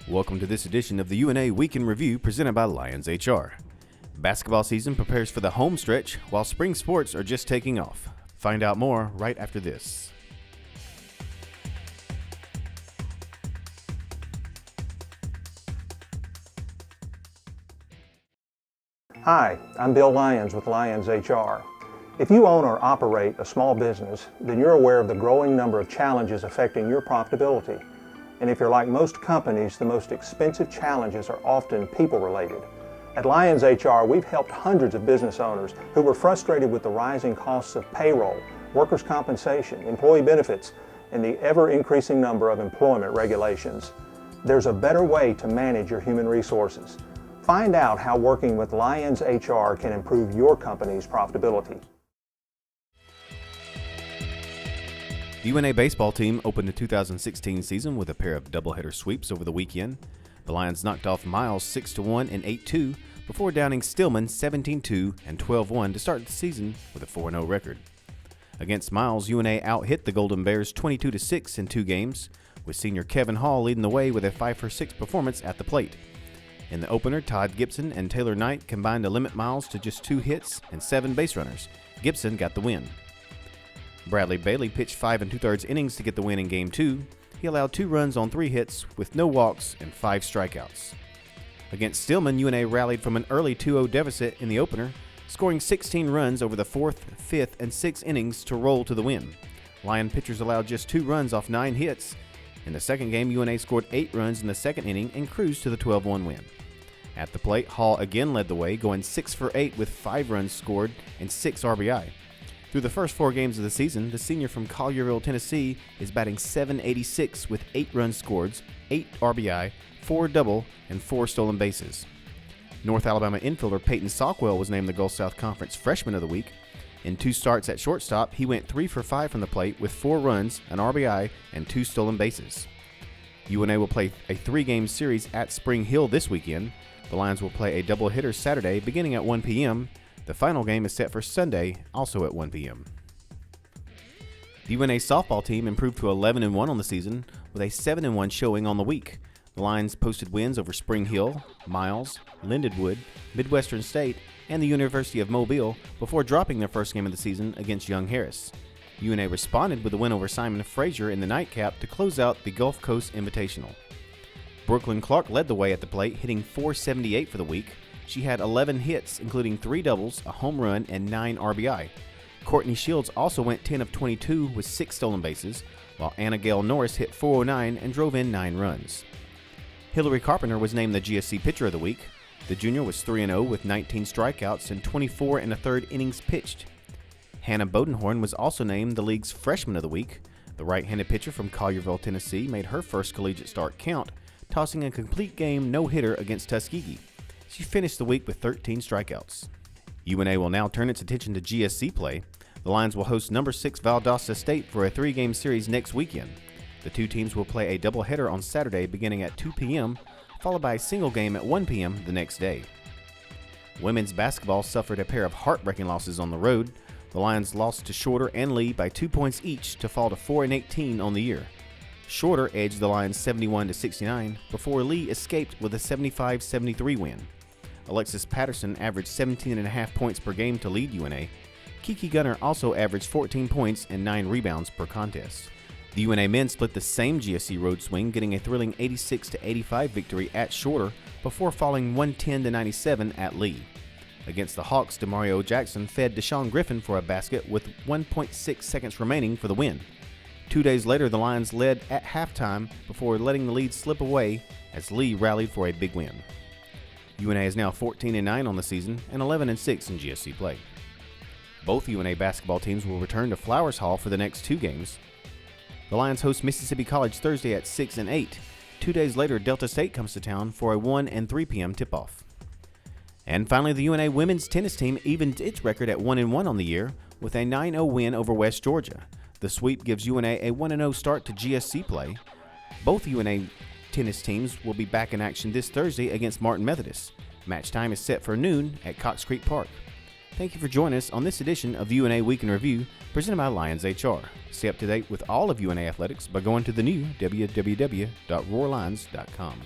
Welcome to this edition of the UNA Week in Review presented by Lions HR. Basketball season prepares for the home stretch while spring sports are just taking off. Find out more right after this. Hi, I'm Bill Lyons with Lions HR. If you own or operate a small business, then you're aware of the growing number of challenges affecting your profitability. And if you're like most companies, the most expensive challenges are often people-related. At Lions HR, we've helped hundreds of business owners who were frustrated with the rising costs of payroll, workers' compensation, employee benefits, and the ever-increasing number of employment regulations. There's a better way to manage your human resources. Find out how working with Lions HR can improve your company's profitability. The UNA baseball team opened the 2016 season with a pair of doubleheader sweeps over the weekend. The Lions knocked off Miles 6-1 and 8-2 before downing Stillman 17-2 and 12-1 to start the season with a 4-0 record. Against Miles, UNA out-hit the Golden Bears 22-6 in 2 games, with senior Kevin Hall leading the way with a 5-for-6 performance at the plate. In the opener, Todd Gibson and Taylor Knight combined to limit Miles to just 2 hits and 7 base runners. Gibson got the win. Bradley Bailey pitched 5 2/3 innings to get the win in Game 2. He allowed 2 runs on 3 hits with no walks and 5 strikeouts. Against Stillman, UNA rallied from an early 2-0 deficit in the opener, scoring 16 runs over the 4th, 5th, and 6th innings to roll to the win. Lion pitchers allowed just 2 runs off 9 hits. In the second game, UNA scored 8 runs in the second inning and cruised to the 12-1 win. At the plate, Hall again led the way, going 6 for 8 with 5 runs scored and 6 RBI. Through the first 4 games of the season, the senior from Collierville, Tennessee is batting .786 with 8 runs scored, 8 RBI, 4 double, and 4 stolen bases. North Alabama infielder Peyton Sockwell was named the Gulf South Conference Freshman of the Week. In 2 starts at shortstop, he went 3 for 5 from the plate with 4 runs, an RBI, and 2 stolen bases. UNA will play a 3-game series at Spring Hill this weekend. The Lions will play a doubleheader Saturday beginning at 1 p.m. The final game is set for Sunday, also at 1 p.m. The UNA softball team improved to 11-1 on the season with a 7-1 showing on the week. The Lions posted wins over Spring Hill, Miles, Lindenwood, Midwestern State, and the University of Mobile before dropping their first game of the season against Young Harris. UNA responded with a win over Simon Frazier in the nightcap to close out the Gulf Coast Invitational. Brooklyn Clark led the way at the plate, hitting .478 for the week. She had 11 hits, including 3 doubles, a home run, and 9 RBI. Courtney Shields also went 10 of 22 with 6 stolen bases, while Anna Gail Norris hit .409 and drove in 9 runs. Hillary Carpenter was named the GSC Pitcher of the Week. The junior was 3-0 with 19 strikeouts and 24 1/3 innings pitched. Hannah Bodenhorn was also named the league's Freshman of the Week. The right-handed pitcher from Collierville, Tennessee made her first collegiate start count, tossing a complete game no-hitter against Tuskegee. She finished the week with 13 strikeouts. UNA will now turn its attention to GSC play. The Lions will host number 6 Valdosta State for a 3-game series next weekend. The 2 teams will play a doubleheader on Saturday beginning at 2 p.m., followed by a single game at 1 p.m. the next day. Women's basketball suffered a pair of heartbreaking losses on the road. The Lions lost to Shorter and Lee by 2 points each to fall to 4-18 on the year. Shorter edged the Lions 71-69 before Lee escaped with a 75-73 win. Alexis Patterson averaged 17.5 points per game to lead UNA. Kiki Gunner also averaged 14 points and 9 rebounds per contest. The UNA men split the same GSC road swing, getting a thrilling 86-85 victory at Shorter before falling 110-97 at Lee. Against the Hawks, Demario Jackson fed Deshaun Griffin for a basket with 1.6 seconds remaining for the win. 2 days later, the Lions led at halftime before letting the lead slip away as Lee rallied for a big win. UNA is now 14-9 on the season and 11-6 in GSC play. Both UNA basketball teams will return to Flowers Hall for the next 2 games. The Lions host Mississippi College Thursday at 6 and 8. 2 days later, Delta State comes to town for a 1 and 3 p.m. tip-off. And finally, the UNA women's tennis team evened its record at 1-1 on the year with a 9-0 win over West Georgia. The sweep gives UNA a 1-0 start to GSC play. Both UNA tennis teams will be back in action this Thursday against Martin Methodist. Match time is set for noon at Cox Creek Park. Thank you for joining us on this edition of UNA Week in Review, presented by Lions HR. Stay up to date with all of UNA athletics by going to the new www.roarlions.com.